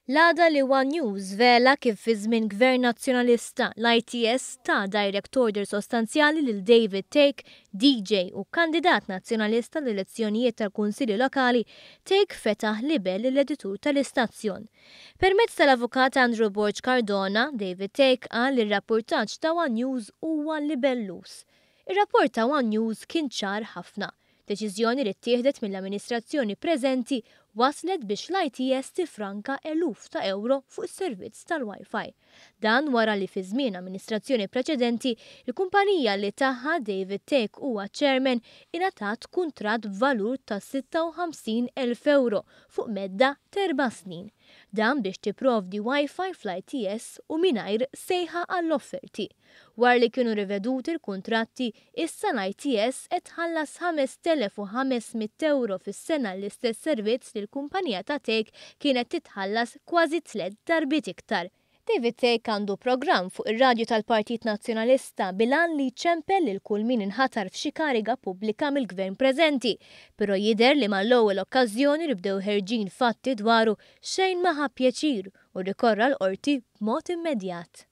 L-għada li One News vela kif fi żmien Gvern Nazzjonalista l-ITS ta' Direct Order sostanzjali lil David Thake, DJ u kandidat nazzjonalista l-elezzjonijiet tal-Kunsilli Lokali, Thake fetaħ Libell l-editur tal-istazzjon. Permezz tal-avukat Andrew Borg Cardona, David Thake qal li r-rapportaġġ ta' One News huwa libellus. Ir-rapport ta' One News kien ċar ħafna. Deċiżjoni li ttieħdet mill-amministrazzjoni preżenti waslet biex l-ITS tifranka eluf ta' euro fuq is-servizz tal-Wi-Fi. Dan wara li fi żmien amministrazzjoni preċedenti il-kumpanija li tagħha David Thake huwa chairman ingħatat kuntratt b'valur ta' 56,000 euro fuq medda ta' 4 snin. Dan biex tipprovdi Wi-Fi fl-ITS u mingħajr sejħa għall-offerti. War li kienu riveduti l-kuntratti, issa l-ITS qed tħallas 5,500 euro fis-sena l-istess servizz li l-kumpanija ta' Thake kienet titħallas kważi 3 darbiet iktar. David Thake għandu programm fuq ir-radju tal-Partit Nazzjonalista bilan li ċempel lil kull min inħatar f'xi kariga pubblika mill-gvern preżenti, però jidher li mal-ewwel okkażjoni li bdew ħerġin fatti dwaru xejn ma ħa pjaċir u rikorra l-qorti b'mod immedjat.